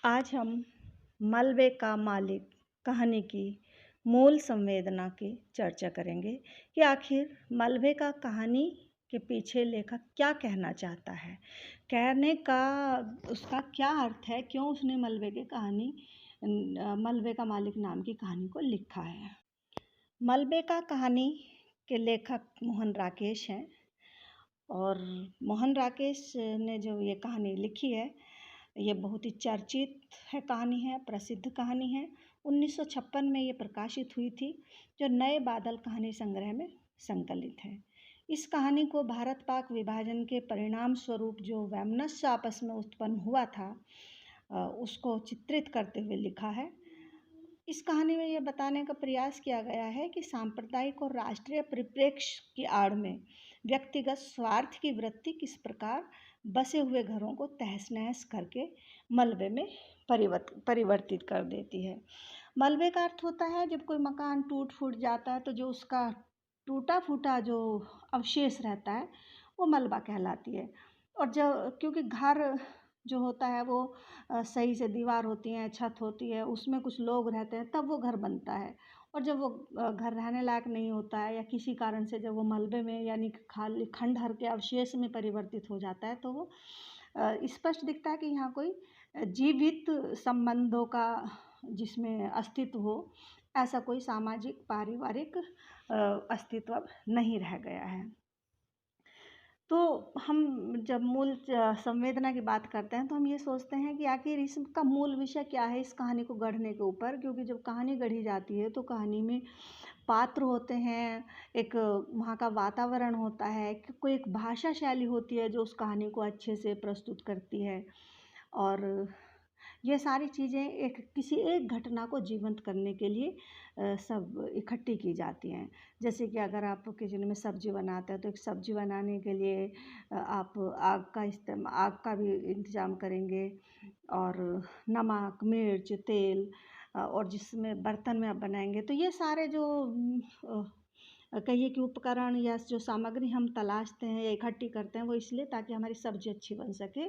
आज हम मलबे का मालिक कहानी की मूल संवेदना की चर्चा करेंगे कि आखिर मलबे का कहानी के पीछे लेखक क्या कहना चाहता है। कहने का उसका क्या अर्थ है, क्यों उसने मलबे का मालिक नाम की कहानी को लिखा है। मलबे का कहानी के लेखक मोहन राकेश हैं और मोहन राकेश ने जो ये कहानी लिखी है, ये बहुत ही चर्चित कहानी है, प्रसिद्ध कहानी है। 1956 में ये प्रकाशित हुई थी, जो नए बादल कहानी संग्रह में संकलित है। इस कहानी को भारत पाक विभाजन के परिणाम स्वरूप जो वैमनस्य आपस में उत्पन्न हुआ था, उसको चित्रित करते हुए लिखा है। इस कहानी में ये बताने का प्रयास किया गया है कि सांप्रदायिक और राष्ट्रीय परिप्रेक्ष्य की आड़ में व्यक्तिगत स्वार्थ की वृत्ति किस प्रकार बसे हुए घरों को तहस नहस करके मलबे में परिवर्तित कर देती है। मलबे का अर्थ होता है जब कोई मकान टूट फूट जाता है तो जो उसका टूटा फूटा जो अवशेष रहता है वो मलबा कहलाती है। और जब क्योंकि घर जो होता है वो सही से दीवार होती हैं, छत होती है, उसमें कुछ लोग रहते हैं, तब वो घर बनता है। और जब वो घर रहने लायक नहीं होता है या किसी कारण से जब वो मलबे में यानी कि खाली खंडहर के अवशेष में परिवर्तित हो जाता है, तो वो स्पष्ट दिखता है कि यहाँ कोई जीवित संबंधों का जिसमें अस्तित्व हो, ऐसा कोई सामाजिक पारिवारिक अस्तित्व अब नहीं रह गया है। तो हम जब मूल संवेदना की बात करते हैं तो हम ये सोचते हैं कि आखिर इसका मूल विषय क्या है इस कहानी को गढ़ने के ऊपर। क्योंकि जब कहानी गढ़ी जाती है तो कहानी में पात्र होते हैं, एक वहाँ का वातावरण होता है, कोई एक भाषा शैली होती है जो उस कहानी को अच्छे से प्रस्तुत करती है। और ये सारी चीज़ें किसी एक घटना को जीवंत करने के लिए सब इकट्ठी की जाती हैं। जैसे कि अगर आप किचन में सब्ज़ी बनाते हैं तो एक सब्ज़ी बनाने के लिए आप आग का भी इंतज़ाम करेंगे, और नमक, मिर्च, तेल, और जिसमें बर्तन में आप बनाएंगे तो ये सारे जो कहिए कि उपकरण या जो सामग्री हम तलाशते हैं या इकट्ठी करते हैं, वो इसलिए ताकि हमारी सब्ज़ी अच्छी बन सके।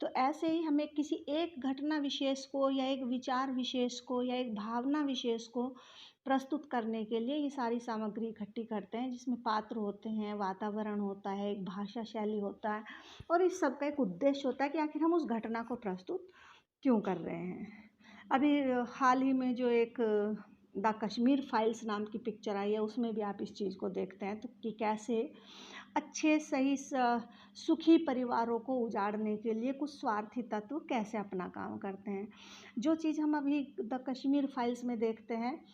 तो ऐसे ही हमें किसी एक घटना विशेष को या एक विचार विशेष को या एक भावना विशेष को प्रस्तुत करने के लिए ये सारी सामग्री इकट्ठी करते हैं, जिसमें पात्र होते हैं, वातावरण होता है, एक भाषा शैली होता है, और इस सब का एक उद्देश्य होता है कि आखिर हम उस घटना को प्रस्तुत क्यों कर रहे हैं। अभी हाल ही में जो एक द कश्मीर फाइल्स नाम की पिक्चर आई है, उसमें भी आप इस चीज़ को देखते हैं तो कि कैसे अच्छे सही सुखी परिवारों को उजाड़ने के लिए कुछ स्वार्थी तत्व कैसे अपना काम करते हैं। जो चीज़ हम अभी द कश्मीर फाइल्स में देखते हैं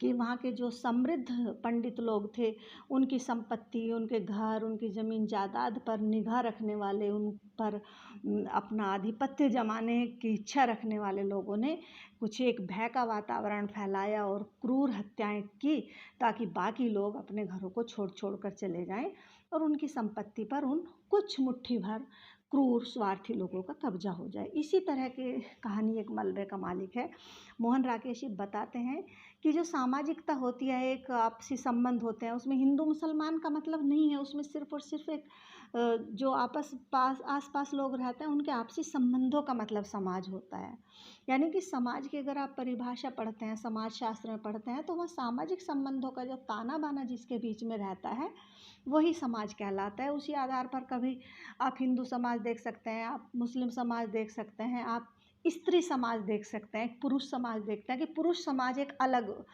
कि वहाँ के जो समृद्ध पंडित लोग थे, उनकी संपत्ति, उनके घर, उनकी ज़मीन जायदाद पर निगाह रखने वाले, उन पर अपना आधिपत्य जमाने की इच्छा रखने वाले लोगों ने कुछ एक भय का वातावरण फैलाया और क्रूर हत्याएं की, ताकि बाकी लोग अपने घरों को छोड़ छोड़ कर चले जाएं और उनकी संपत्ति पर उन कुछ मुट्ठी भर क्रूर स्वार्थी लोगों का कब्जा हो जाए। इसी तरह की कहानी एक मलबे का मालिक है। मोहन राकेश बताते हैं कि जो सामाजिकता होती है, एक आपसी संबंध होते हैं, उसमें हिंदू मुसलमान का मतलब नहीं है, उसमें सिर्फ और सिर्फ एक जो आस पास लोग रहते हैं उनके आपसी संबंधों का मतलब समाज होता है। यानी कि समाज की अगर आप परिभाषा पढ़ते हैं, समाज शास्त्र में पढ़ते हैं, तो वह सामाजिक संबंधों का जो ताना बाना जिसके बीच में रहता है वही समाज कहलाता है। उसी आधार पर कभी आप हिंदू समाज देख सकते हैं, आप मुस्लिम समाज देख सकते हैं, आप स्त्री समाज देख सकते हैं, पुरुष समाज देखते हैं कि पुरुष समाज एक अलग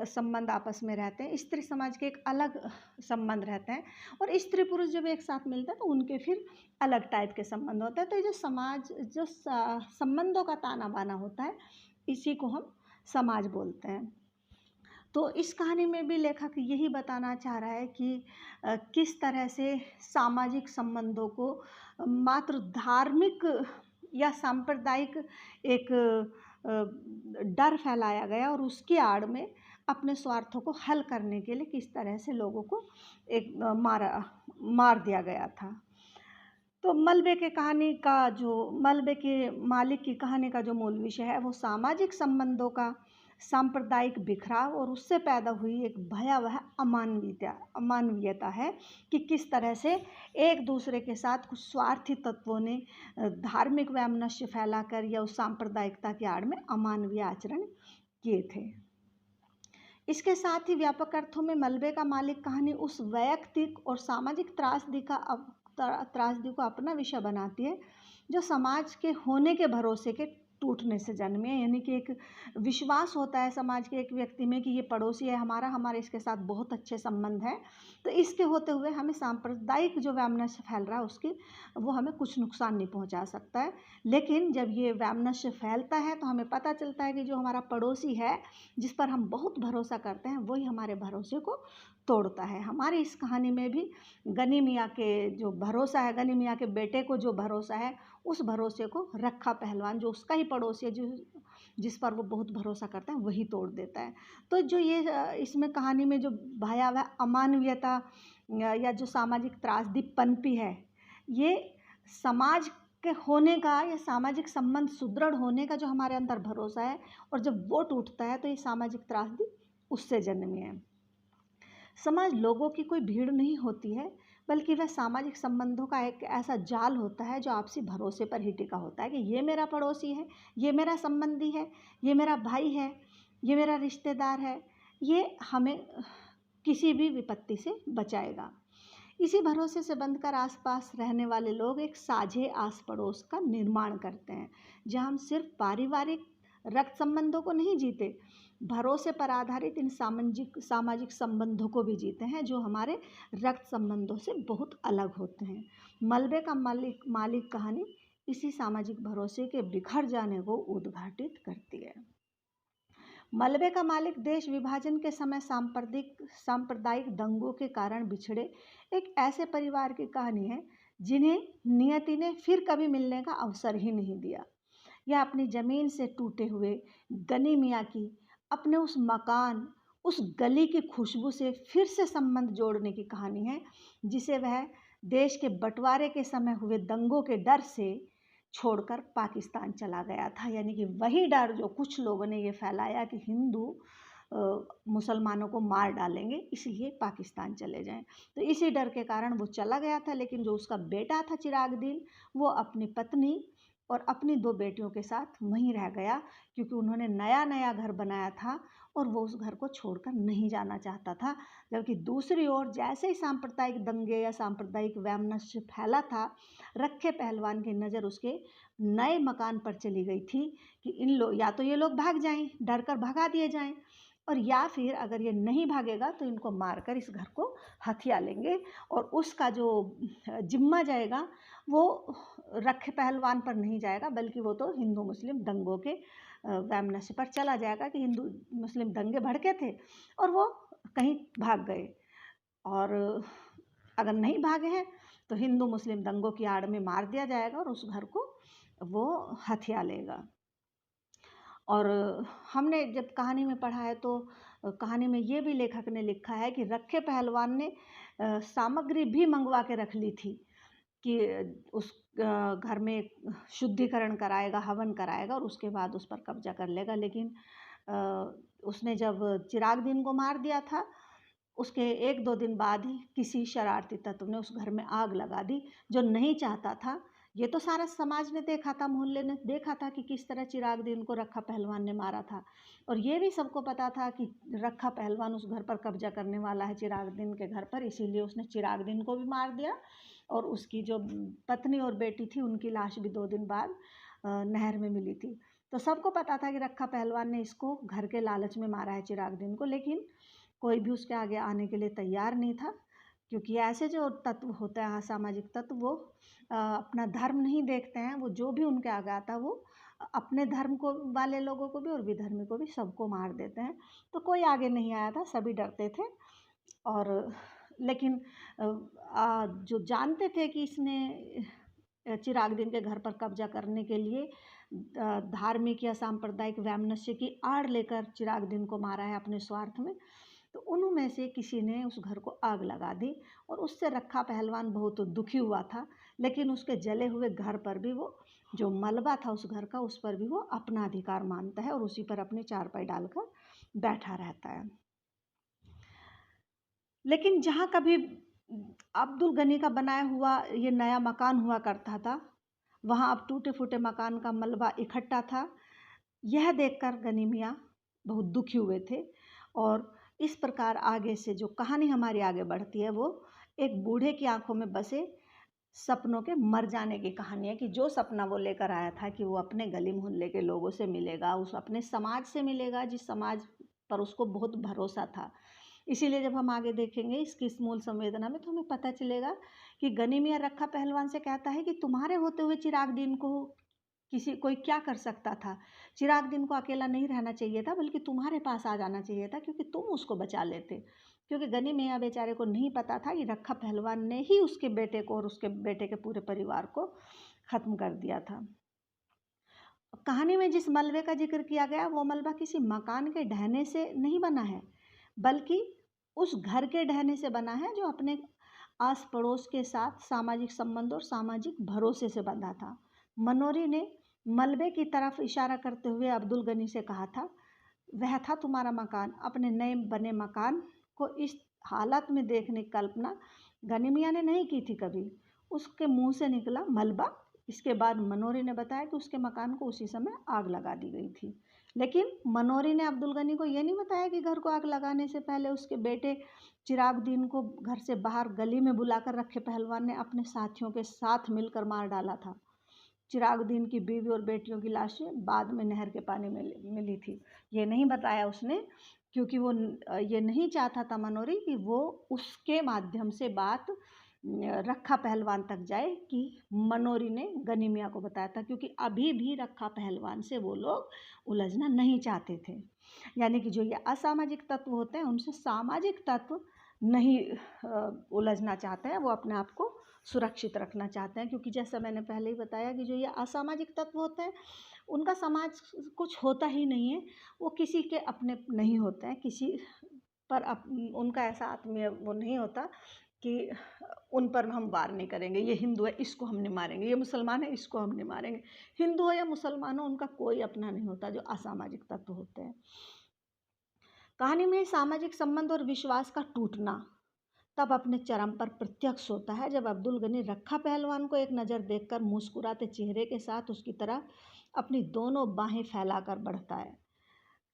संबंध आपस में रहते हैं, स्त्री समाज के एक अलग संबंध रहते हैं, और स्त्री पुरुष जब एक साथ मिलते हैं तो उनके फिर अलग टाइप के संबंध होते हैं। तो ये जो समाज जो संबंधों का ताना बाना होता है, इसी को हम समाज बोलते हैं। तो इस कहानी में भी लेखक यही बताना चाह रहा है कि किस तरह से सामाजिक संबंधों को मात्र धार्मिक या सांप्रदायिक एक डर फैलाया गया, और उसकी आड़ में अपने स्वार्थों को हल करने के लिए किस तरह से लोगों को एक मार दिया गया था। तो मलबे के मालिक की कहानी का जो मूल विषय है वो सामाजिक संबंधों का सांप्रदायिक बिखराव और उससे पैदा हुई एक भयावह अमानवीयता है कि किस तरह से एक दूसरे के साथ कुछ स्वार्थी तत्वों ने धार्मिक वैमनस्य फैलाकर या उस सांप्रदायिकता की आड़ में अमानवीय आचरण किए थे। इसके साथ ही व्यापक अर्थों में मलबे का मालिक कहानी उस वैयक्तिक और सामाजिक त्रासदी को अपना विषय बनाती है जो समाज के होने के भरोसे के टूटने से जन्मे, यानी कि एक विश्वास होता है समाज के एक व्यक्ति में कि ये पड़ोसी है हमारा, हमारे इसके साथ बहुत अच्छे संबंध हैं, तो इसके होते हुए हमें सांप्रदायिक जो वैमनस्य फैल रहा है उसकी वो हमें कुछ नुकसान नहीं पहुंचा सकता है। लेकिन जब ये वैमनस्य फैलता है तो हमें पता चलता है कि जो हमारा पड़ोसी है जिस पर हम बहुत भरोसा करते हैं वही हमारे भरोसे को तोड़ता है। हमारी इस कहानी में भी गनी मियाँ के जो भरोसा है, गनी मियाँ के बेटे को जो भरोसा है, उस भरोसे को रखा पहलवान जो उसका ही पड़ोसी है, जो जिस पर वो बहुत भरोसा करता है, वही तोड़ देता है। तो जो ये इसमें कहानी में जो भयावह अमानवीयता या जो सामाजिक त्रासदी पनपी है, ये समाज के होने का या सामाजिक संबंध सुदृढ़ होने का जो हमारे अंदर भरोसा है, और जब वो टूटता है तो ये सामाजिक त्रासदी उससे जन्मी है। समाज लोगों की कोई भीड़ नहीं होती है, बल्कि वह सामाजिक संबंधों का एक ऐसा जाल होता है जो आपसी भरोसे पर ही टिका होता है कि ये मेरा पड़ोसी है, ये मेरा संबंधी है, ये मेरा भाई है, ये मेरा रिश्तेदार है, ये हमें किसी भी विपत्ति से बचाएगा। इसी भरोसे से बंधकर आसपास रहने वाले लोग एक साझे आस पड़ोस का निर्माण करते हैं, जहाँ हम सिर्फ पारिवारिक रक्त संबंधों को नहीं जीते, भरोसे पर आधारित इन सामाजिक संबंधों को भी जीते हैं जो हमारे रक्त संबंधों से बहुत अलग होते हैं। मलबे का मालिक कहानी इसी सामाजिक भरोसे के बिखर जाने को उद्घाटित करती है। मलबे का मालिक देश विभाजन के समय सांप्रदायिक दंगों के कारण बिछड़े एक ऐसे परिवार की कहानी है जिन्हें नियति ने फिर कभी मिलने का अवसर ही नहीं दिया। यह अपनी ज़मीन से टूटे हुए गनी मियाँ की अपने उस मकान, उस गली की खुशबू से फिर से संबंध जोड़ने की कहानी है, जिसे वह देश के बंटवारे के समय हुए दंगों के डर से छोड़कर पाकिस्तान चला गया था। यानी कि वही डर जो कुछ लोगों ने ये फैलाया कि हिंदू मुसलमानों को मार डालेंगे इसलिए पाकिस्तान चले जाएं, तो इसी डर के कारण वो चला गया था। लेकिन जो उसका बेटा था चिराग दीन, वो अपनी पत्नी और अपनी 2 बेटियों के साथ वहीं रह गया, क्योंकि उन्होंने नया नया घर बनाया था और वो उस घर को छोड़कर नहीं जाना चाहता था। जबकि दूसरी ओर जैसे ही सांप्रदायिक दंगे या सांप्रदायिक वैमनस्य फैला था, रखे पहलवान की नज़र उसके नए मकान पर चली गई थी कि इन लोग या तो ये लोग भाग जाएं, डर कर भगा दिए जाएं, और या फिर अगर ये नहीं भागेगा तो इनको मारकर इस घर को हथिया लेंगे और उसका जो जिम्मा जाएगा वो रखे पहलवान पर नहीं जाएगा, बल्कि वो तो हिंदू मुस्लिम दंगों के वैमनस्य पर चला जाएगा कि हिंदू मुस्लिम दंगे भड़के थे और वो कहीं भाग गए, और अगर नहीं भागे हैं तो हिंदू मुस्लिम दंगों की आड़ में मार दिया जाएगा और उस घर को वो हथिया लेगा। और हमने जब कहानी में पढ़ा है तो कहानी में ये भी लेखक ने लिखा है कि रखे पहलवान ने सामग्री भी मंगवा के रख ली थी कि उस घर में शुद्धिकरण कराएगा, हवन कराएगा और उसके बाद उस पर कब्जा कर लेगा। लेकिन उसने जब चिराग दीन को मार दिया था, उसके 1-2 दिन बाद ही किसी शरारती तत्व ने उस घर में आग लगा दी, जो नहीं चाहता था। ये तो सारा समाज ने देखा था, मोहल्ले ने देखा था कि किस तरह चिराग दीन को रखा पहलवान ने मारा था, और ये भी सबको पता था कि रखा पहलवान उस घर पर कब्जा करने वाला है चिराग दीन के घर पर, इसीलिए उसने चिराग दीन को भी मार दिया और उसकी जो पत्नी और बेटी थी उनकी लाश भी 2 दिन बाद नहर में मिली थी। तो सबको पता था कि रखा पहलवान ने इसको घर के लालच में मारा है चिराग दीन को, लेकिन कोई भी उसके आगे आने के लिए तैयार नहीं था, क्योंकि ऐसे जो तत्व होते हैं असामाजिक तत्व, वो अपना धर्म नहीं देखते हैं। वो जो भी उनके आगे आता है वो अपने धर्म को वाले लोगों को भी और विधर्मी को भी सबको मार देते हैं। तो कोई आगे नहीं आया था, सभी डरते थे। और लेकिन जो जानते थे कि इसने चिराग दीन के घर पर कब्जा करने के लिए धार्मिक या सांप्रदायिक वैमनस्य की आड़ लेकर चिराग दीन को मारा है अपने स्वार्थ में, तो उनमें से किसी ने उस घर को आग लगा दी और उससे रखा पहलवान बहुत दुखी हुआ था। लेकिन उसके जले हुए घर पर भी वो जो मलबा था उस घर का, उस पर भी वो अपना अधिकार मानता है और उसी पर अपने चारपाई डालकर बैठा रहता है। लेकिन जहाँ कभी अब्दुल गनी का बनाया हुआ ये नया मकान हुआ करता था, वहाँ अब टूटे फूटे मकान का मलबा इकट्ठा था। यह देखकर गनी मियाँ बहुत दुखी हुए थे और इस प्रकार आगे से जो कहानी हमारी आगे बढ़ती है वो एक बूढ़े की आंखों में बसे सपनों के मर जाने की कहानी है कि जो सपना वो लेकर आया था कि वो अपने गली मोहल्ले के लोगों से मिलेगा, उस अपने समाज से मिलेगा जिस समाज पर उसको बहुत भरोसा था। इसीलिए जब हम आगे देखेंगे इसकी इस मूल संवेदना में तो हमें पता चलेगा कि गनी मियाँ रखा पहलवान से कहता है कि तुम्हारे होते हुए चिराग दीन को कोई क्या कर सकता था। चिराग दीन को अकेला नहीं रहना चाहिए था, बल्कि तुम्हारे पास आ जाना चाहिए था क्योंकि तुम उसको बचा लेते। क्योंकि गनी मियाँ बेचारे को नहीं पता था कि रखा पहलवान ने ही उसके बेटे को और उसके बेटे के पूरे परिवार को ख़त्म कर दिया था। कहानी में जिस मलबे का जिक्र किया गया वो मलबा किसी मकान के ढहने से नहीं बना है, बल्कि उस घर के ढहने से बना है जो अपने आस पड़ोस के साथ सामाजिक संबंध और सामाजिक भरोसे से बंधा था। मनोरी ने मलबे की तरफ इशारा करते हुए अब्दुल गनी से कहा था, वह था तुम्हारा मकान। अपने नए बने मकान को इस हालत में देखने की कल्पना गनी मियाँ ने नहीं की थी कभी। उसके मुंह से निकला मलबा। इसके बाद मनोरी ने बताया कि उसके मकान को उसी समय आग लगा दी गई थी। लेकिन मनोरी ने अब्दुल गनी को ये नहीं बताया कि घर को आग लगाने से पहले उसके बेटे चिरागुद्दीन को घर से बाहर गली में बुलाकर रखे पहलवान ने अपने साथियों के साथ मिलकर मार डाला था। चिरागुद्दीन की बीवी और बेटियों की लाशें बाद में नहर के पानी में मिली थी। ये नहीं बताया उसने क्योंकि वो ये नहीं चाहता था मनोरी कि वो उसके माध्यम से बात रखा पहलवान तक जाए कि मनोरी ने गनी मियाँ को बताया था, क्योंकि अभी भी रखा पहलवान से वो लोग उलझना नहीं चाहते थे। यानी कि जो ये असामाजिक तत्व होते हैं उनसे सामाजिक तत्व नहीं उलझना चाहते हैं, वो अपने आप को सुरक्षित रखना चाहते हैं। क्योंकि जैसा मैंने पहले ही बताया कि जो ये असामाजिक तत्व होते हैं उनका समाज कुछ होता ही नहीं है, वो किसी के अपने नहीं होते हैं, किसी पर उनका ऐसा आत्मीय वो नहीं होता कि उन पर हम वार नहीं करेंगे। ये हिंदू है इसको हम नहीं मारेंगे, ये मुसलमान है इसको हम नहीं मारेंगे। हिंदू हो या मुसलमान हो उनका कोई अपना नहीं होता, जो असामाजिक तत्व होते हैं। कहानी में सामाजिक संबंध और विश्वास का टूटना तब अपने चरम पर प्रत्यक्ष होता है जब अब्दुल गनी रखा पहलवान को एक नज़र देखकर मुस्कुराते चेहरे के साथ उसकी तरफ अपनी दोनों बाहें फैलाकर बढ़ता है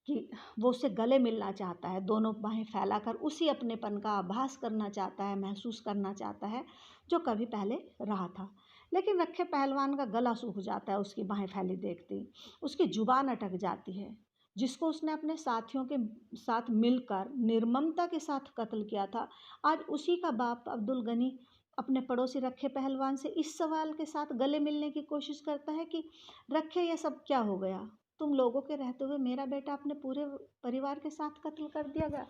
कि वो उससे गले मिलना चाहता है। दोनों बाहें फैलाकर उसी अपनेपन का आभास करना चाहता है, महसूस करना चाहता है जो कभी पहले रहा था। लेकिन रखे पहलवान का गला सूख जाता है उसकी बाहें फैली देखते ही। उसकी जुबान अटक जाती है। जिसको उसने अपने साथियों के साथ मिलकर निर्ममता के साथ कत्ल किया था, आज उसी का बाप अब्दुल गनी अपने पड़ोसी रखे पहलवान से इस सवाल के साथ गले मिलने की कोशिश करता है कि रखे ये सब क्या हो गया, तुम लोगों के रहते हुए मेरा बेटा अपने पूरे परिवार के साथ कत्ल कर दिया गया।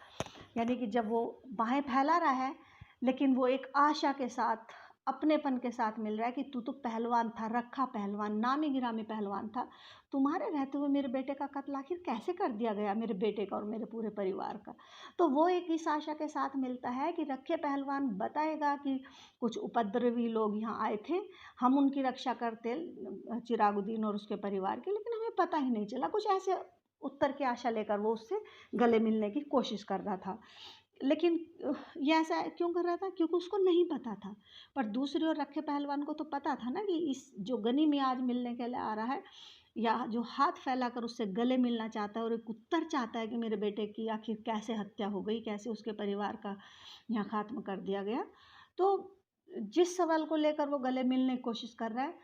यानी कि जब वो बाहें फैला रहा है लेकिन वो एक आशा के साथ अपनेपन के साथ मिल रहा है कि तू तो पहलवान था, रखा पहलवान, नामी गिरामी पहलवान था, तुम्हारे रहते हुए मेरे बेटे का कत्ल आखिर कैसे कर दिया गया, मेरे बेटे का और मेरे पूरे परिवार का। तो वो एक इस आशा के साथ मिलता है कि रखे पहलवान बताएगा कि कुछ उपद्रवी लोग यहाँ आए थे, हम उनकी रक्षा करते चिरागुद्दीन और उसके परिवार की, लेकिन हमें पता ही नहीं चला। कुछ ऐसे उत्तर की आशा लेकर वो उससे गले मिलने की कोशिश कर रहा था। लेकिन ये ऐसा क्यों कर रहा था, क्योंकि उसको नहीं पता था। पर दूसरी ओर रखे पहलवान को तो पता था ना कि इस जो गनी में आज मिलने के लिए आ रहा है या जो हाथ फैलाकर उससे गले मिलना चाहता है और एक उत्तर चाहता है कि मेरे बेटे की आखिर कैसे हत्या हो गई, कैसे उसके परिवार का यहाँ खात्मा कर दिया गया। तो जिस सवाल को लेकर वो गले मिलने की कोशिश कर रहा है,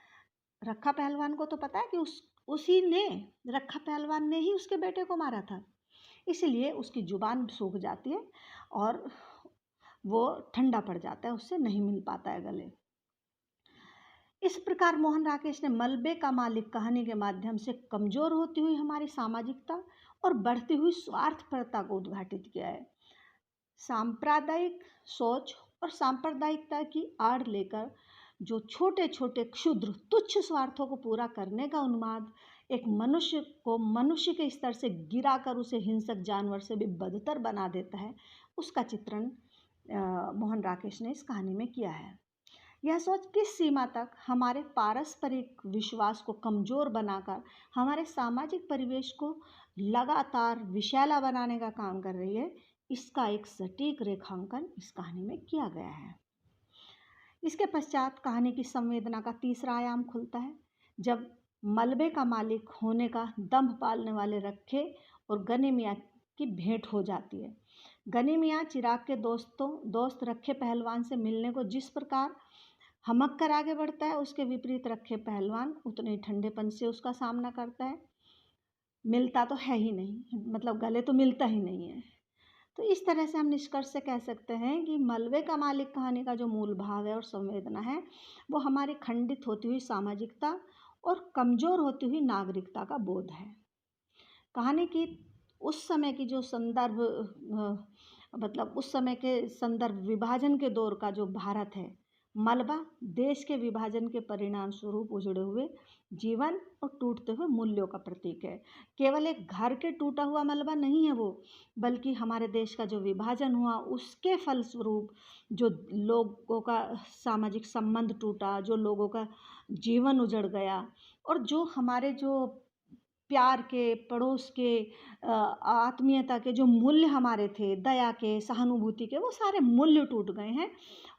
रखा पहलवान को तो पता है कि उसी ने, रखा पहलवान ने ही उसके बेटे को मारा था। इसलिए उसकी जुबान सूख जाती है और वो ठंडा पड़ जाता है, उससे नहीं मिल पाता है गले। इस प्रकार मोहन राकेश ने मलबे का मालिक कहानी के माध्यम से कमजोर होती हुई हमारी सामाजिकता और बढ़ती हुई स्वार्थपरता को उद्घाटित किया है। सांप्रदायिक सोच और सांप्रदायिकता की आड़ लेकर जो छोटे छोटे क्षुद्र तुच्छ स्वार्थों को पूरा करने का उन्माद एक मनुष्य को मनुष्य के स्तर से गिराकर उसे हिंसक जानवर से भी बदतर बना देता है, उसका चित्रण मोहन राकेश ने इस कहानी में किया है। यह सोच किस सीमा तक हमारे पारस्परिक विश्वास को कमज़ोर बनाकर हमारे सामाजिक परिवेश को लगातार विषैला बनाने का काम कर रही है, इसका एक सटीक रेखांकन इस कहानी में किया गया है। इसके पश्चात कहानी की संवेदना का तीसरा आयाम खुलता है, जब मलबे का मालिक होने का दंभ पालने वाले रखे और गनी मियाँ की भेंट हो जाती है। गनी मियाँ चिराग के दोस्त रखे पहलवान से मिलने को जिस प्रकार हमक कर आगे बढ़ता है, उसके विपरीत रखे पहलवान उतने ठंडेपन से उसका सामना करता है। मिलता तो है ही नहीं, मतलब गले तो मिलता ही नहीं है। तो इस तरह से हम निष्कर्ष से कह सकते हैं कि मलबे का मालिक कहानी का जो मूल भाव है और संवेदना है, वो हमारी खंडित होती हुई सामाजिकता और कमज़ोर होती हुई नागरिकता का बोध है। कहानी की उस समय की जो संदर्भ मतलब उस समय के संदर्भ विभाजन के दौर का जो भारत है, मलबा देश के विभाजन के परिणाम स्वरूप उजड़े हुए जीवन और टूटते हुए मूल्यों का प्रतीक है। केवल एक घर के टूटा हुआ मलबा नहीं है वो, बल्कि हमारे देश का जो विभाजन हुआ उसके फलस्वरूप जो लोगों का सामाजिक संबंध टूटा, जो लोगों का जीवन उजड़ गया और जो हमारे जो प्यार के, पड़ोस के, आत्मीयता के जो मूल्य हमारे थे, दया के, सहानुभूति के, वो सारे मूल्य टूट गए हैं।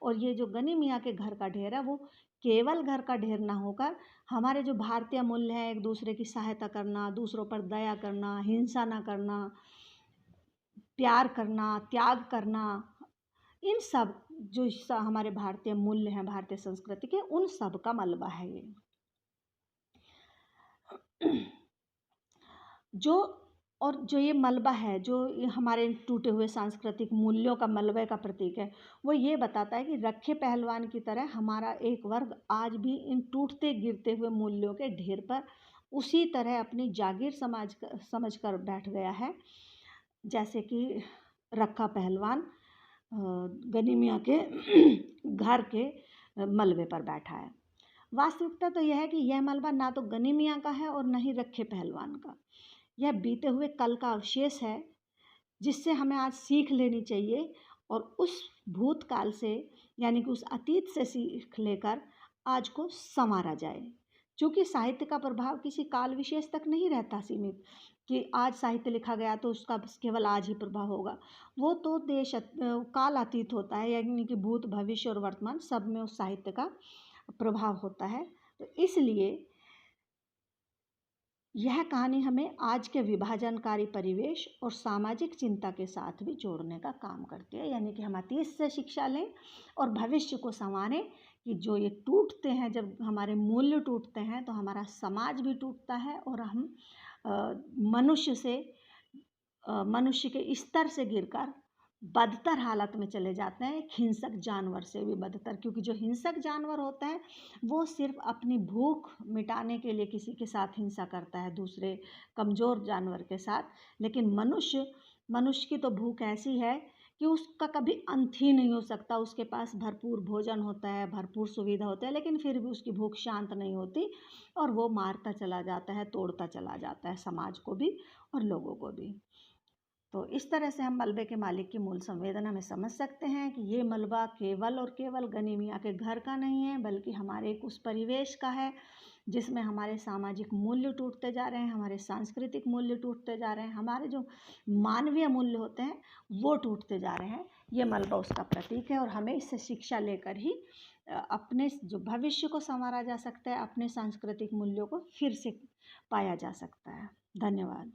और ये जो गनी मियाँ के घर का ढेर है, वो केवल घर का ढेर ना होकर हमारे जो भारतीय मूल्य हैं, एक दूसरे की सहायता करना, दूसरों पर दया करना, हिंसा ना करना, प्यार करना, त्याग करना, इन सब जो हमारे भारतीय मूल्य हैं, भारतीय संस्कृति के, उन सब का मलबा है ये। जो ये मलबा है, जो ये हमारे टूटे हुए सांस्कृतिक मूल्यों का मलबे का प्रतीक है, वो ये बताता है कि रखे पहलवान की तरह हमारा एक वर्ग आज भी इन टूटते गिरते हुए मूल्यों के ढेर पर उसी तरह अपनी जागीर समझ कर बैठ गया है, जैसे कि रखा पहलवान गनी मियाँ के घर के मलबे पर बैठा है। वास्तविकता तो यह है कि यह मलबा ना तो गनी मियाँ का है और न ही रखे पहलवान का। यह बीते हुए कल का अवशेष है, जिससे हमें आज सीख लेनी चाहिए और उस भूतकाल से, यानी कि उस अतीत से सीख लेकर आज को संवारा जाए। क्योंकि साहित्य का प्रभाव किसी काल विशेष तक नहीं रहता सीमित, कि आज साहित्य लिखा गया तो उसका केवल आज ही प्रभाव होगा। वो तो काल अतीत होता है, यानी कि भूत, भविष्य और वर्तमान सब में उस साहित्य का प्रभाव होता है। तो इसलिए यह कहानी हमें आज के विभाजनकारी परिवेश और सामाजिक चिंता के साथ भी जोड़ने का काम करती है, यानी कि हम अतीत से शिक्षा लें और भविष्य को संवारें कि जो ये टूटते हैं, जब हमारे मूल्य टूटते हैं तो हमारा समाज भी टूटता है और हम मनुष्य के स्तर से गिरकर बदतर हालत में चले जाते हैं, एक हिंसक जानवर से भी बदतर। क्योंकि जो हिंसक जानवर होता है वो सिर्फ अपनी भूख मिटाने के लिए किसी के साथ हिंसा करता है, दूसरे कमज़ोर जानवर के साथ। लेकिन मनुष्य की तो भूख ऐसी है कि उसका कभी अंत ही नहीं हो सकता। उसके पास भरपूर भोजन होता है, भरपूर सुविधा होता है, लेकिन फिर भी उसकी भूख शांत नहीं होती और वो मारता चला जाता है, तोड़ता चला जाता है समाज को भी और लोगों को भी। तो इस तरह से हम मलबे के मालिक की मूल संवेदना में समझ सकते हैं कि ये मलबा केवल और केवल गनी मियाँ के घर का नहीं है, बल्कि हमारे उस परिवेश का है जिसमें हमारे सामाजिक मूल्य टूटते जा रहे हैं, हमारे सांस्कृतिक मूल्य टूटते जा रहे हैं, हमारे जो मानवीय मूल्य होते हैं वो टूटते जा रहे हैं। ये मलबा उसका प्रतीक है और हमें इससे शिक्षा लेकर ही अपने जो भविष्य को संवारा जा सकता है, अपने सांस्कृतिक मूल्यों को फिर से पाया जा सकता है। धन्यवाद।